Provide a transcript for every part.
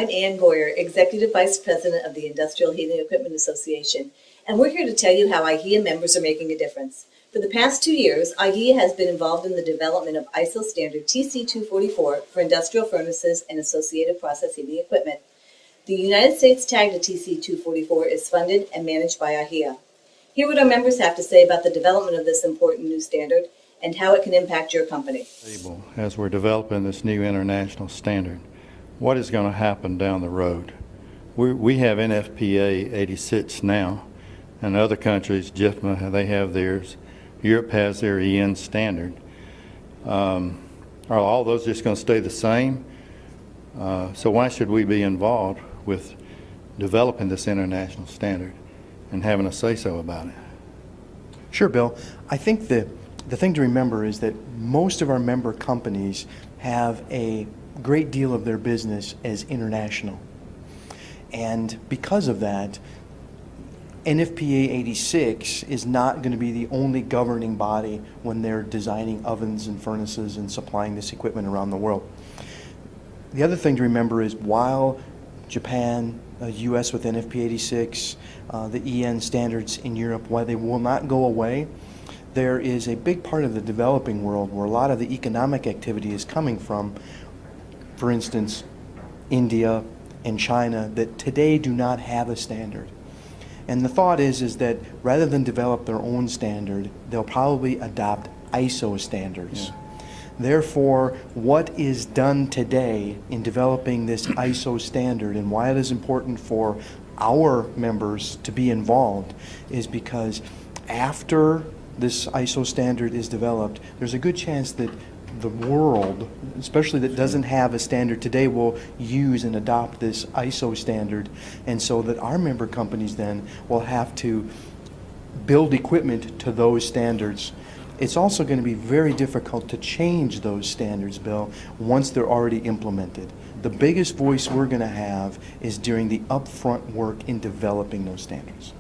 I'm Ann Goyer, Executive Vice President of the Industrial Heating Equipment Association, and we're here to tell you how Ihea members are making a difference. For the past 2 years, Ihea has been involved in the development of ISO standard TC244 for industrial furnaces and associated process heating equipment. The United States tag to TC244 is funded and managed by Ihea. Hear what our members have to say about the development of this important new standard and how it can impact your company. As we're developing this new international standard, what is going to happen down the road? We have NFPA 86 now, and other countries, JIFMA, they have theirs. Europe has their EN standard. Are all those just going to stay the same? So why should we be involved with developing this international standard and having a say-so about it? Sure, Bill. I think the thing to remember is that most of our member companies have a great deal of their business as international. And because of that, NFPA 86 is not going to be the only governing body when they're designing ovens and furnaces and supplying this equipment around the world. The other thing to remember is while Japan, US with NFPA 86, the EN standards in Europe, while they will not go away, there is a big part of the developing world where a lot of the economic activity is coming from, for instance, India and China, that today do not have a standard. And the thought is that rather than develop their own standard, they'll probably adopt ISO standards. Yeah. Therefore, what is done today in developing this ISO standard and why it is important for our members to be involved is because after this ISO standard is developed, there's a good chance that the world, especially that doesn't have a standard today, will use and adopt this ISO standard, and so that our member companies then will have to build equipment to those standards. It's also going to be very difficult to change those standards, Bill, once they're already implemented. The biggest voice we're going to have is during the upfront work in developing those standards.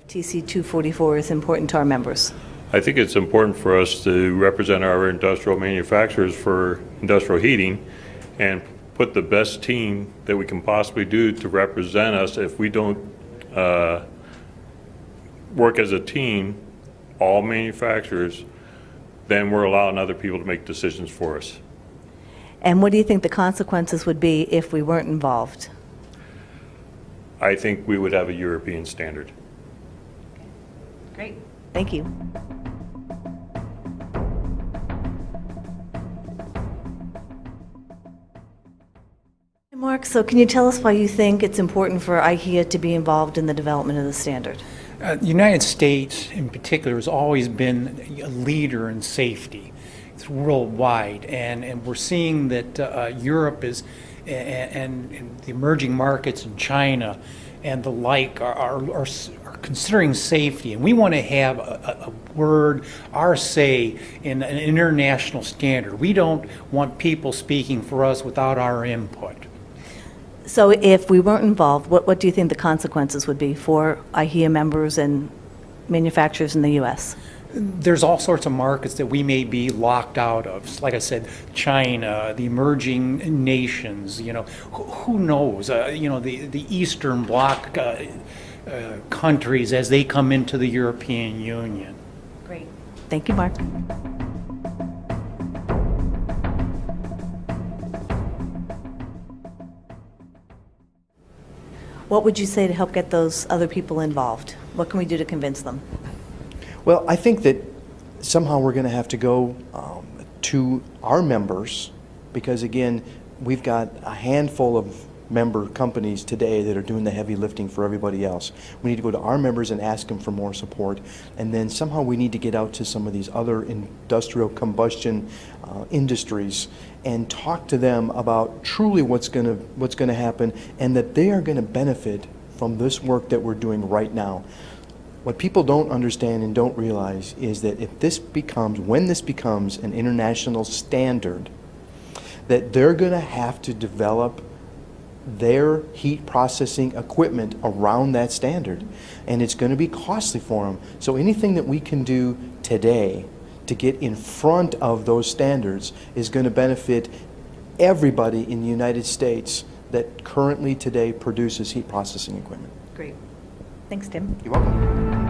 TC244 is important to our members. I think it's important for us to represent our industrial manufacturers for industrial heating and put the best team that we can possibly do to represent us. If we don't work as a team, all manufacturers, then we're allowing other people to make decisions for us. And what do you think the consequences would be if we weren't involved? I think we would have a European standard. Great. Thank you. Mark, so can you tell us why you think it's important for Ihea to be involved in the development of the standard? The United States in particular has always been a leader in safety. It's worldwide, and we're seeing that Europe is, and the emerging markets in China and the like are considering safety, and we want to have a word, our say in an international standard. We don't want people speaking for us without our input. So if we weren't involved, what do you think the consequences would be for Ihea members and manufacturers in the U.S.? There's all sorts of markets that we may be locked out of. Like I said, China, the emerging nations, who knows? The Eastern Bloc countries as they come into the European Union. Great. Thank you, Mark. What would you say to help get those other people involved? What can we do to convince them? Well, I think that somehow we're going to have to go to our members, because again, we've got a handful of member companies today that are doing the heavy lifting for everybody else. We need to go to our members and ask them for more support, and then somehow we need to get out to some of these other industrial combustion industries and talk to them about truly what's going to happen, and that they are going to benefit from this work that we're doing right now. What people don't understand and don't realize is that when this becomes an international standard, that they're going to have to develop their heat processing equipment around that standard. And it's going to be costly for them. So anything that we can do today to get in front of those standards is going to benefit everybody in the United States that currently today produces heat processing equipment. Great. Thanks, Tim. You're welcome.